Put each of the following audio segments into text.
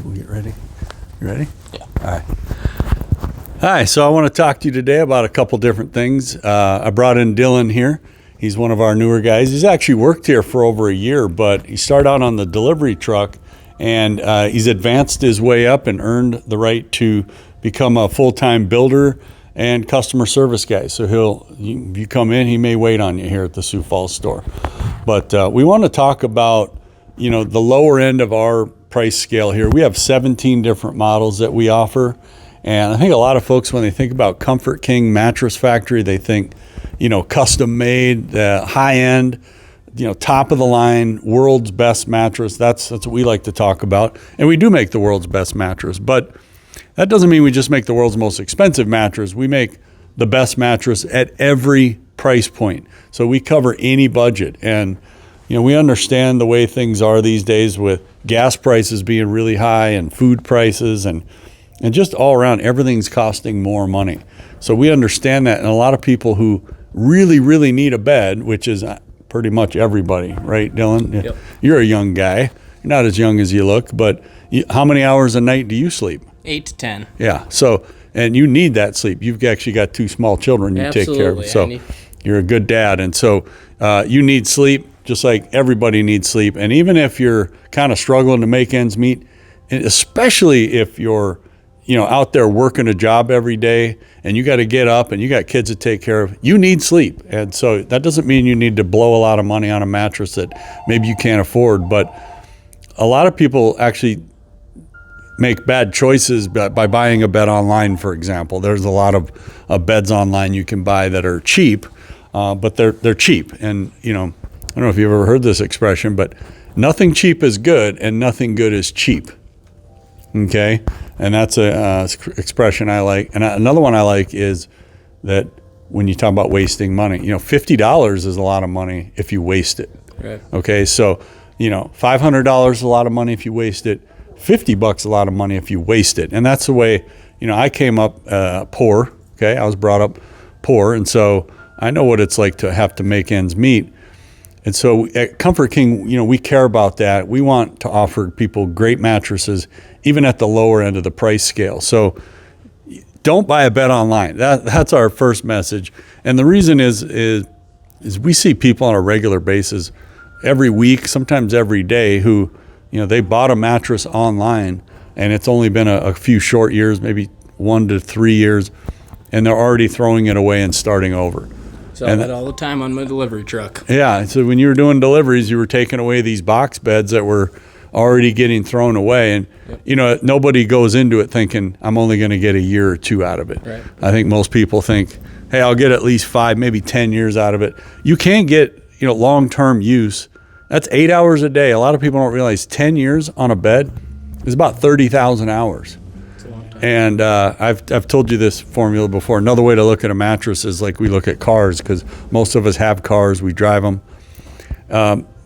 We'll get ready. You ready? Yeah. All right. Hi, so I want to talk to you today about a couple different things. I brought in Dylan here. He's one of our newer guys. He's actually worked here for over a year, but he started out on the delivery truck, and he's advanced his way up and earned the right to become a full-time builder and customer service guy. So you come in, he may wait on you here at the Sioux Falls store. But we want to talk about, the lower end of our price scale here. We have 17 different models that we offer. And I think a lot of folks, when they think about Comfort King Mattress Factory, they think, custom made, high end, top of the line, world's best mattress. That's what we like to talk about. And we do make the world's best mattress, but that doesn't mean we just make the world's most expensive mattress. We make the best mattress at every price point. So we cover any budget. And we understand the way things are these days with gas prices being really high and food prices and just all around, everything's costing more money. So we understand that. And a lot of people who really, really need a bed, which is pretty much everybody, right, Dylan? Yep. You're a young guy. You're not as young as you look, but how many hours a night do you sleep? 8 to 10. Yeah. So, and you need that sleep. You've actually got 2 small children you take care of. So you're a good dad. And so you need sleep just like everybody needs sleep. And even if you're kind of struggling to make ends meet, and especially if you're out there working a job every day and you got to get up and you got kids to take care of, you need sleep. And so that doesn't mean you need to blow a lot of money on a mattress that maybe you can't afford. But a lot of people actually make bad choices by buying a bed online, for example. There's a lot of beds online you can buy that are cheap, but they're cheap. And, I don't know if you've ever heard this expression, but nothing cheap is good and nothing good is cheap. Okay? And that's a expression I like. And another one I like is that when you talk about wasting money, $50 is a lot of money if you waste it. Right. Okay? So, $500 is a lot of money if you waste it. $50 a lot of money if you waste it. And that's the way, I came up poor. Okay? I was brought up poor. And so I know what it's like to have to make ends meet. And so at Comfort King, we care about that. We want to offer people great mattresses, even at the lower end of the price scale. So don't buy a bed online. That's our first message. And the reason is we see people on a regular basis every week, sometimes every day, who, they bought a mattress online and it's only been a few short years, maybe 1 to 3 years, and they're already throwing it away and starting over. And that all the time on my delivery truck. Yeah, so when you were doing deliveries, you were taking away these box beds that were already getting thrown away. And, nobody goes into it thinking, I'm only going to get a year or 2 out of it. Right. I think most people think, hey, I'll get at least 5, maybe 10 years out of it. You can't get, long-term use. That's 8 hours a day. A lot of people don't realize 10 years on a bed is about 30,000 hours. And I've told you this formula before. Another way to look at a mattress is like we look at cars, because most of us have cars, we drive them.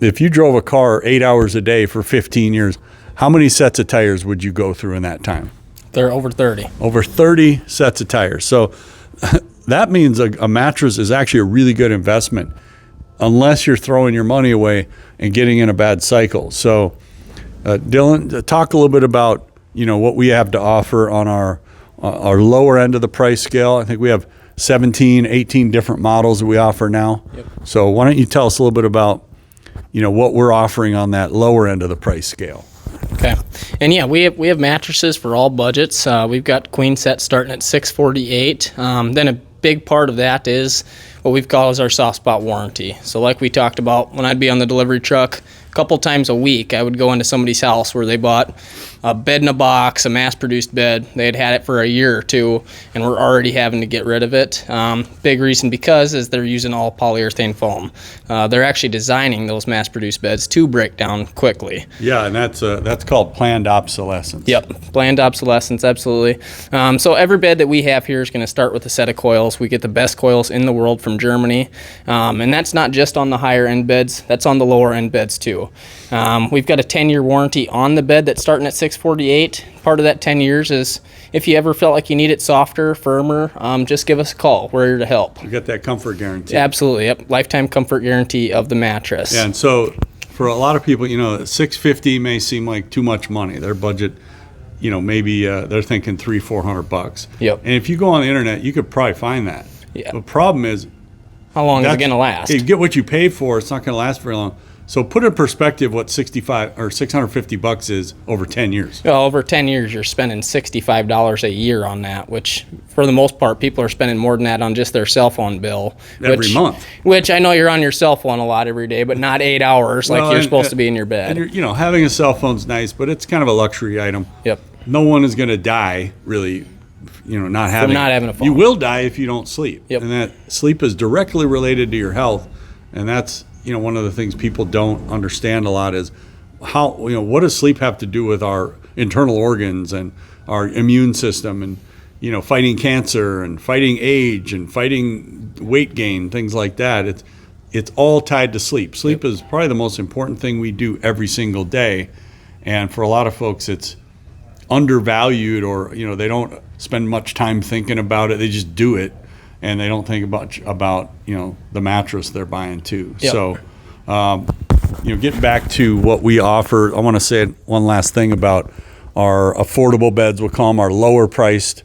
If you drove a car 8 hours a day for 15 years, how many sets of tires would you go through in that time? They're over 30. Over 30 sets of tires. So that means a mattress is actually a really good investment, unless you're throwing your money away and getting in a bad cycle. So Dylan, talk a little bit about what we have to offer on our lower end of the price scale. I think we have 17, 18 different models that we offer now. Yep. So why don't you tell us a little bit about, what we're offering on that lower end of the price scale. Okay. And yeah, we have mattresses for all budgets. We've got queen sets starting at $648. Then a big part of that is what we've called as our soft spot warranty. So like we talked about, when I'd be on the delivery truck, a couple times a week, I would go into somebody's house where they bought a bed in a box, a mass-produced bed. They had it for a year or 2, and we're already having to get rid of it. Big reason because is they're using all polyurethane foam. They're actually designing those mass-produced beds to break down quickly. Yeah, and that's called planned obsolescence. Yep, planned obsolescence, absolutely. So every bed that we have here is going to start with a set of coils. We get the best coils in the world from Germany, and that's not just on the higher end beds. That's on the lower end beds too. We've got a 10-year warranty on the bed that's starting at $648. Part of that 10 years is if you ever felt like you need it softer, firmer, just give us a call. We're here to help. You got that comfort guarantee. Absolutely. Yep. Lifetime comfort guarantee of the mattress. Yeah, and so for a lot of people, $650 may seem like too much money. Their budget maybe they're thinking $300-400. Yep. And if you go on the internet, you could probably find that. Yeah. The problem is, how long is it going to last? You get what you pay for. It's not going to last very long. So put in perspective what $650 is over 10 years. Well, over 10 years, you're spending $65 a year on that, which for the most part, people are spending more than that on just their cell phone bill. Every month. Which I know you're on your cell phone a lot every day, but not 8 hours like you're supposed to be in your bed. And having a cell phone's nice, but it's kind of a luxury item. Yep. No one is going to die, really, not having a phone. You will die if you don't sleep. Yep. And that sleep is directly related to your health. And that's, one of the things people don't understand a lot is how, what does sleep have to do with our internal organs and our immune system and, fighting cancer and fighting age and fighting weight gain, things like that. It's all tied to sleep. Sleep is probably the most important thing we do every single day. And for a lot of folks, it's undervalued, or, they don't spend much time thinking about it. They just do it. And they don't think about the mattress they're buying too. Yep. So, getting back to what we offer, I want to say one last thing about our affordable beds. We'll call them our lower priced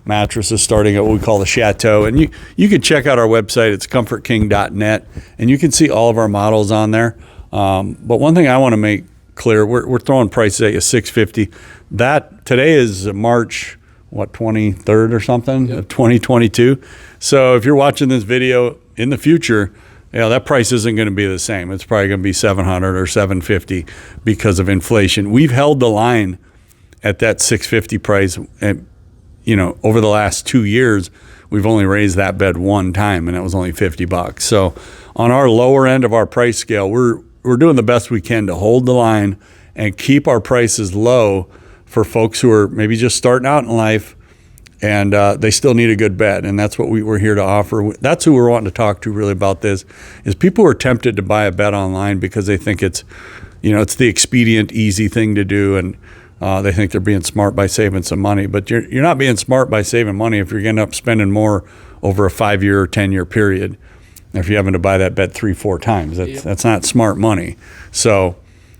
mattresses, starting at what we call the Chateau. And you can check out our website. It's comfortking.net, and you can see all of our models on there. But one thing I want to make clear, we're throwing prices at you $650. That today is March 23rd or something, of 2022. So if you're watching this video in the future, that price isn't going to be the same. It's probably going to be $700 or $750 because of inflation. We've held the line at that $650 price, and over the last 2 years, we've only raised that bed one time, and that was only $50. So on our lower end of our price scale, we're doing the best we can to hold the line and keep our prices low for folks who are maybe just starting out in life, and they still need a good bed. And that's what we're here to offer. That's who we're wanting to talk to really about this, is people who are tempted to buy a bed online because they think it's the expedient, easy thing to do, and they think they're being smart by saving some money. But you're not being smart by saving money if you're going to end up spending more over a 5-year or 10-year period. If you're having to buy that bed 3-4 times, that's not smart money. So,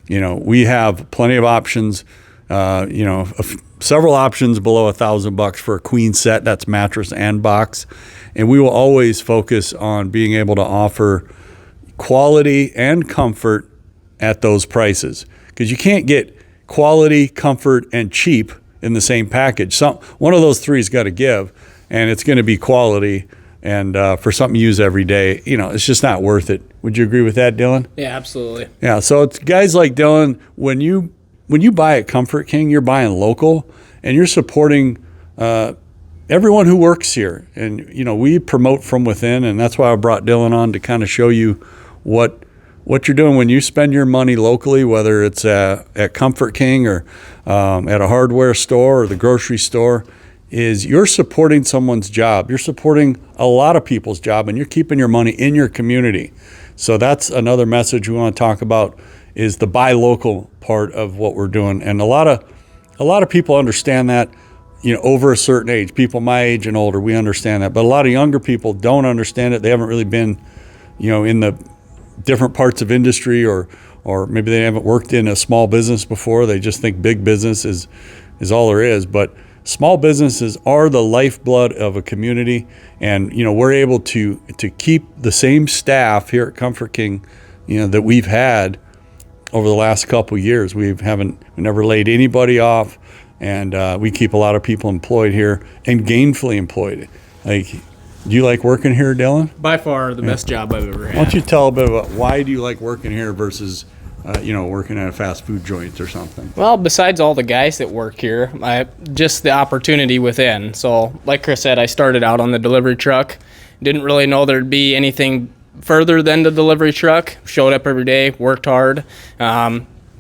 we have plenty of options. Several options below $1,000 for a queen set. That's mattress and box. And we will always focus on being able to offer quality and comfort at those prices, because you can't get quality, comfort, and cheap in the same package. One of those three has got to give, and it's going to be quality. And for something you use every day, it's just not worth it. Would you agree with that, Dylan? Yeah, absolutely. Yeah. So it's guys like Dylan, when you buy at Comfort King, you're buying local, and you're supporting everyone who works here. And we promote from within, and that's why I brought Dylan on, to kind of show you what you're doing when you spend your money locally, whether it's at Comfort King or at a hardware store or the grocery store. Is you're supporting someone's job. You're supporting a lot of people's job, and you're keeping your money in your community. So that's another message we want to talk about, is the buy local part of what we're doing. And a lot of people understand that, over a certain age. People my age and older, we understand that. But a lot of younger people don't understand it. They haven't really been, in the different parts of industry, or maybe they haven't worked in a small business before. They just think big business is all there is. But small businesses are the lifeblood of a community, and we're able to keep the same staff here at Comfort King, that we've had over the last couple of years. We never laid anybody off, and we keep a lot of people employed here and gainfully employed. Like, do you like working here, Dylan? By far the best job I've ever had. Why don't you tell a bit about why do you like working here versus working at a fast food joint or something? Well, besides all the guys that work here, just the opportunity within. So, like Chris said, I started out on the delivery truck. Didn't really know there'd be anything further than the delivery truck. Showed up every day, worked hard,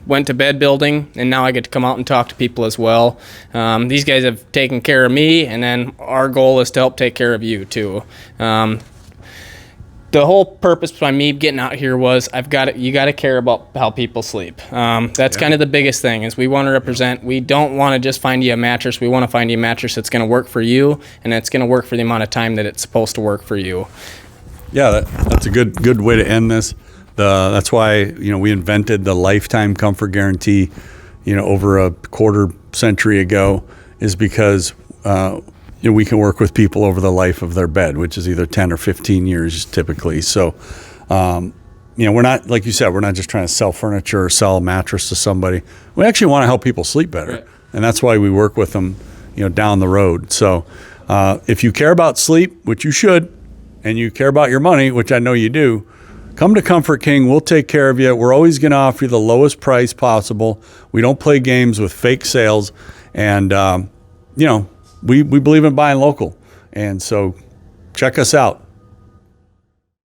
went to bed building, and now I get to come out and talk to people as well. These guys have taken care of me, and then our goal is to help take care of you too. The whole purpose behind me getting out here was you got to care about how people sleep. That's kind of the biggest thing, is we want to represent. We don't want to just find you a mattress. We want to find you a mattress that's going to work for you, and it's going to work for the amount of time that it's supposed to work for you. Yeah, that's a good way to end this. That's why we invented the lifetime comfort guarantee. Over a quarter century ago is because we can work with people over the life of their bed, which is either 10 or 15 years typically. So, we're not, like you said, we're not just trying to sell furniture or sell a mattress to somebody. We actually want to help people sleep better. Right. And that's why we work with them, down the road. So if you care about sleep, which you should, and you care about your money, which I know you do, come to Comfort King. We'll take care of you. We're always going to offer you the lowest price possible. We don't play games with fake sales. And, we believe in buying local. And so check us out.